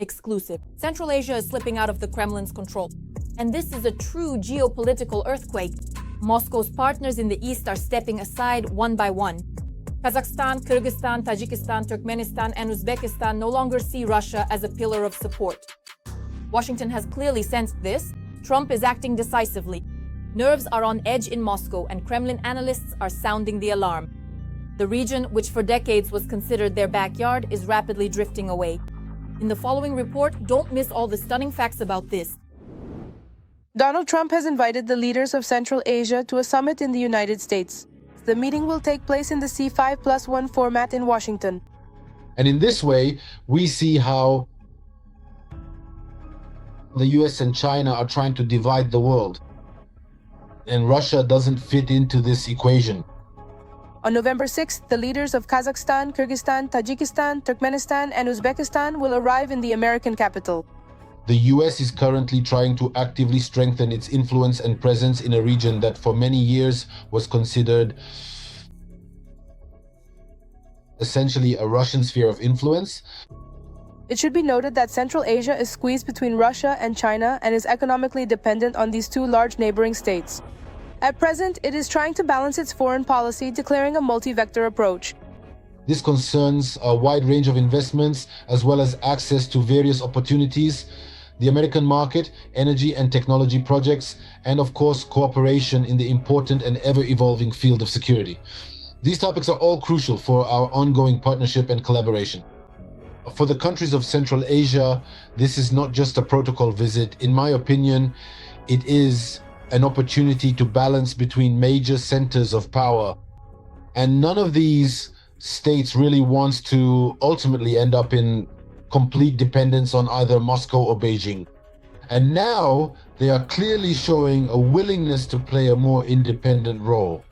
exclusive. Central Asia is slipping out of the Kremlin's control. And this is a true geopolitical earthquake. Moscow's partners in the east are stepping aside one by one. Kazakhstan, Kyrgyzstan, Tajikistan, Turkmenistan, and Uzbekistan no longer see Russia as a pillar of support. Washington has clearly sensed this. Trump is acting decisively. Nerves are on edge in Moscow, and Kremlin analysts are sounding the alarm. The region, which for decades was considered their backyard, is rapidly drifting away. In the following report, don't miss all the stunning facts about this. Donald Trump has invited the leaders of Central Asia to a summit in the United States. The meeting will take place in the C5+1 format in Washington. And in this way, we see how the US and China are trying to divide the world. And Russia doesn't fit into this equation. On November 6th, the leaders of Kazakhstan, Kyrgyzstan, Tajikistan, Turkmenistan, and Uzbekistan will arrive in the American capital. The US is currently trying to actively strengthen its influence and presence in a region that for many years was considered essentially a Russian sphere of influence. It should be noted that Central Asia is squeezed between Russia and China and is economically dependent on these two large neighboring states. At present, it is trying to balance its foreign policy, declaring a multi-vector approach. This concerns a wide range of investments as well as access to various opportunities, the American market, energy and technology projects, and of course, cooperation in the important and ever-evolving field of security. These topics are all crucial for our ongoing partnership and collaboration. For the countries of Central Asia, this is not just a protocol visit. In my opinion, it is an opportunity to balance between major centers of power. And none of these states really wants to ultimately end up in complete dependence on either Moscow or Beijing. And now they are clearly showing a willingness to play a more independent role.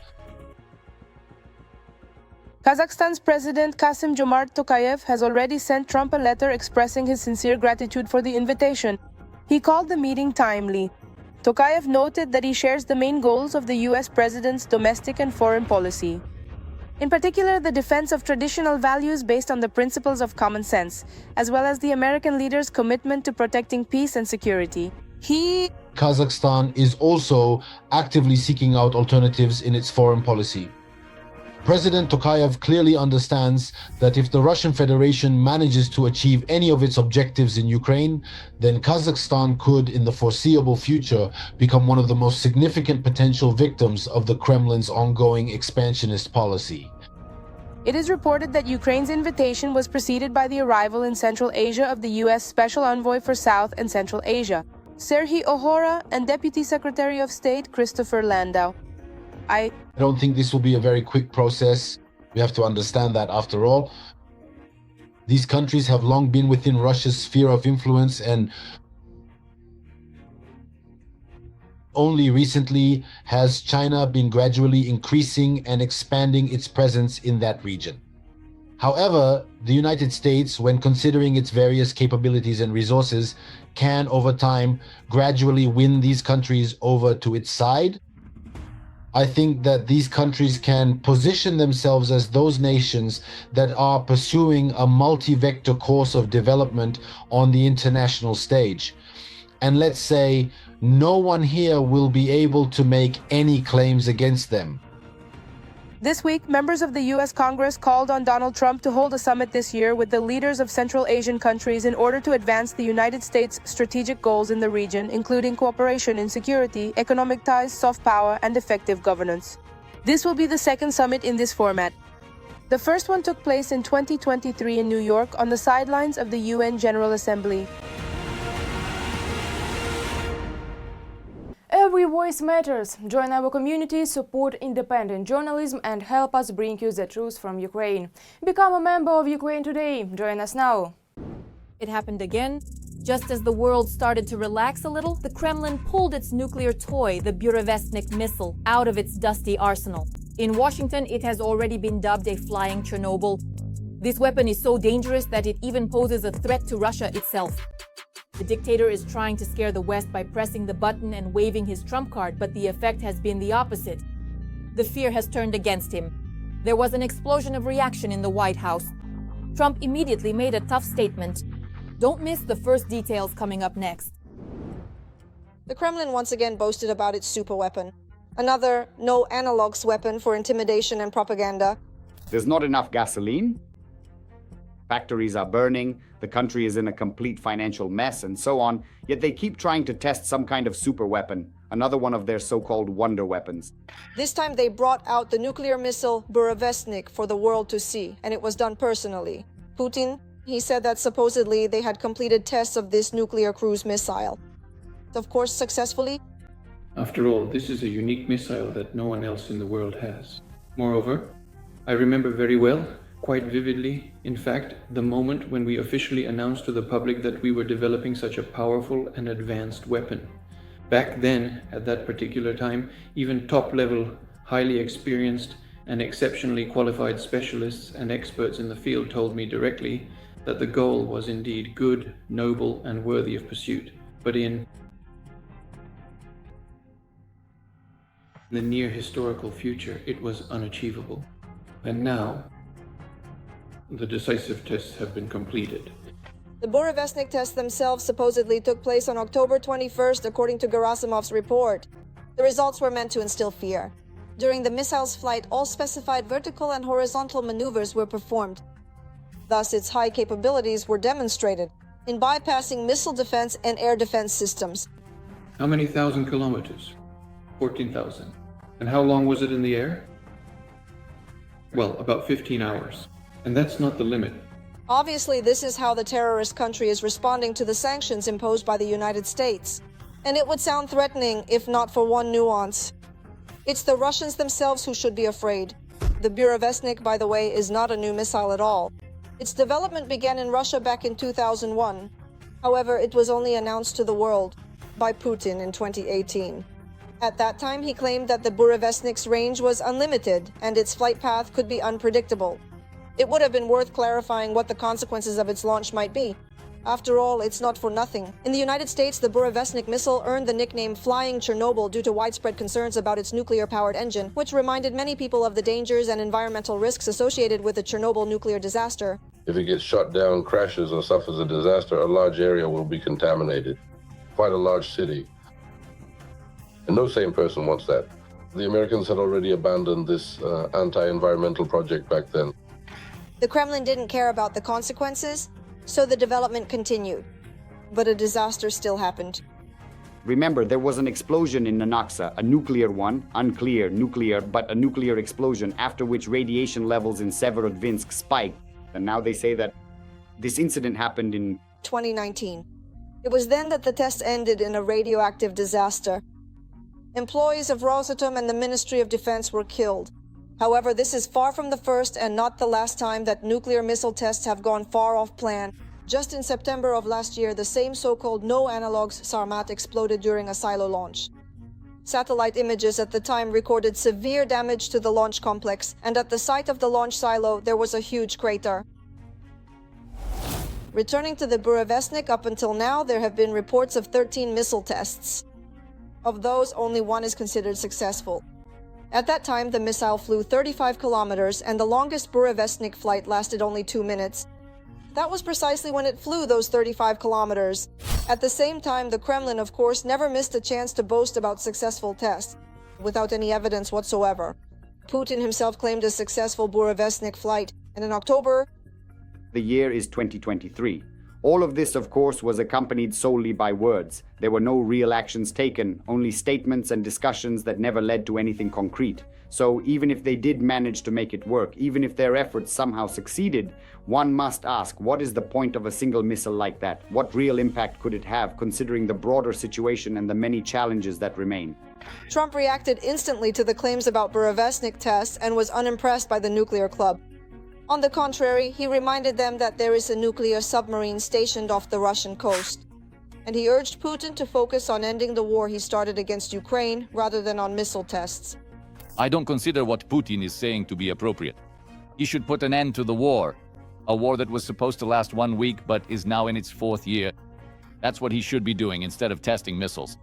Kazakhstan's President Kassym-Jomart Tokayev has already sent Trump a letter expressing his sincere gratitude for the invitation. He called the meeting timely. Tokayev noted that he shares the main goals of the US president's domestic and foreign policy. In particular, the defense of traditional values based on the principles of common sense, as well as the American leaders' commitment to protecting peace and security. Kazakhstan is also actively seeking out alternatives in its foreign policy. President Tokayev clearly understands that if the Russian Federation manages to achieve any of its objectives in Ukraine, then Kazakhstan could, in the foreseeable future, become one of the most significant potential victims of the Kremlin's ongoing expansionist policy. It is reported that Ukraine's invitation was preceded by the arrival in Central Asia of the U.S. Special Envoy for South and Central Asia, Serhiy Ohora, and Deputy Secretary of State Christopher Landau. I don't think this will be a very quick process. We have to understand that, after all, these countries have long been within Russia's sphere of influence, and only recently has China been gradually increasing and expanding its presence in that region. However, the United States, when considering its various capabilities and resources, can over time gradually win these countries over to its side. I think that these countries can position themselves as those nations that are pursuing a multi-vector course of development on the international stage. And let's say no one here will be able to make any claims against them. This week, members of the U.S. Congress called on Donald Trump to hold a summit this year with the leaders of Central Asian countries in order to advance the United States' strategic goals in the region, including cooperation in security, economic ties, soft power, and effective governance. This will be the second summit in this format. The first one took place in 2023 in New York on the sidelines of the UN General Assembly. Every voice matters. Join our community, support independent journalism, and help us bring you the truth from Ukraine. Become a member of Ukraine Today. Join us now. It happened again. Just as the world started to relax a little, the Kremlin pulled its nuclear toy, the Burevestnik missile, out of its dusty arsenal. In Washington, it has already been dubbed a flying Chernobyl. This weapon is so dangerous that it even poses a threat to Russia itself. The dictator is trying to scare the West by pressing the button and waving his trump card, but the effect has been the opposite. The fear has turned against him. There was an explosion of reaction in the White House. Trump immediately made a tough statement. Don't miss the first details coming up next. The Kremlin once again boasted about its superweapon. Another no analogs weapon for intimidation and propaganda. There's not enough gasoline. Factories are burning. The country is in a complete financial mess and so on. Yet they keep trying to test some kind of superweapon, another one of their so-called wonder weapons. This time they brought out the nuclear missile Burevestnik for the world to see, and it was done personally. Putin, he said that supposedly they had completed tests of this nuclear cruise missile. Of course, successfully. After all, this is a unique missile that no one else in the world has. Moreover, I remember very well, quite vividly, in fact, the moment when we officially announced to the public that we were developing such a powerful and advanced weapon. Back then, at that particular time, even top-level, highly experienced and exceptionally qualified specialists and experts in the field told me directly that the goal was indeed good, noble, and worthy of pursuit. But in the near historical future, it was unachievable. And now, the decisive tests have been completed. The Burevestnik tests themselves supposedly took place on October 21st, according to Gerasimov's report. The results were meant to instill fear. During the missile's flight, all specified vertical and horizontal maneuvers were performed. Thus, its high capabilities were demonstrated in bypassing missile defense and air defense systems. How many thousand kilometers? 14,000. And how long was it in the air? Well, about 15 hours. And that's not the limit. Obviously, this is how the terrorist country is responding to the sanctions imposed by the United States. And it would sound threatening if not for one nuance. It's the Russians themselves who should be afraid. The Burevestnik, by the way, is not a new missile at all. Its development began in Russia back in 2001. However, it was only announced to the world by Putin in 2018. At that time, he claimed that the Burevestnik's range was unlimited and its flight path could be unpredictable. It would have been worth clarifying what the consequences of its launch might be. After all, it's not for nothing. In the United States, the Burevestnik missile earned the nickname Flying Chernobyl due to widespread concerns about its nuclear-powered engine, which reminded many people of the dangers and environmental risks associated with the Chernobyl nuclear disaster. If it gets shot down, crashes, or suffers a disaster, a large area will be contaminated. Quite a large city. And no sane person wants that. The Americans had already abandoned this anti-environmental project back then. The Kremlin didn't care about the consequences, so the development continued. But a disaster still happened. Remember, there was an explosion in Nanaksa, a nuclear one, unclear, nuclear, but a nuclear explosion, after which radiation levels in Severodvinsk spiked. And now they say that this incident happened in 2019. It was then that the test ended in a radioactive disaster. Employees of Rosatom and the Ministry of Defense were killed. However, this is far from the first and not the last time that nuclear missile tests have gone far off plan. Just in September of last year, the same so-called no-analogs Sarmat exploded during a silo launch. Satellite images at the time recorded severe damage to the launch complex, and at the site of the launch silo, there was a huge crater. Returning to the Burevestnik, up until now, there have been reports of 13 missile tests. Of those, only one is considered successful. At that time, the missile flew 35 kilometers, and the longest Burevestnik flight lasted only 2 minutes. That was precisely when it flew those 35 kilometers. At the same time, the Kremlin, of course, never missed a chance to boast about successful tests, without any evidence whatsoever. Putin himself claimed a successful Burevestnik flight, and in October, the year is 2023. All of this, of course, was accompanied solely by words. There were no real actions taken, only statements and discussions that never led to anything concrete. So even if they did manage to make it work, even if their efforts somehow succeeded, one must ask, what is the point of a single missile like that? What real impact could it have, considering the broader situation and the many challenges that remain? Trump reacted instantly to the claims about Burevestnik tests and was unimpressed by the nuclear club. On the contrary, he reminded them that there is a nuclear submarine stationed off the Russian coast. And he urged Putin to focus on ending the war he started against Ukraine rather than on missile tests. I don't consider what Putin is saying to be appropriate. He should put an end to the war. A war that was supposed to last 1 week but is now in its 4th year. That's what he should be doing instead of testing missiles.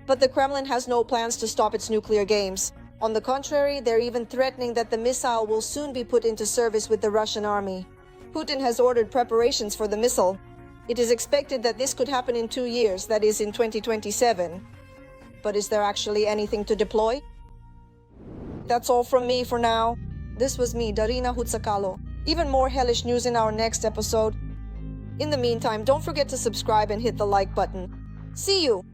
But the Kremlin has no plans to stop its nuclear games. On the contrary, they're even threatening that the missile will soon be put into service with the Russian army. Putin has ordered preparations for the missile. It is expected that this could happen in 2 years, that is in 2027. But is there actually anything to deploy? That's all from me for now. This was me, Darina Hutsakalo. Even more hellish news in our next episode. In the meantime, don't forget to subscribe and hit the like button. See you!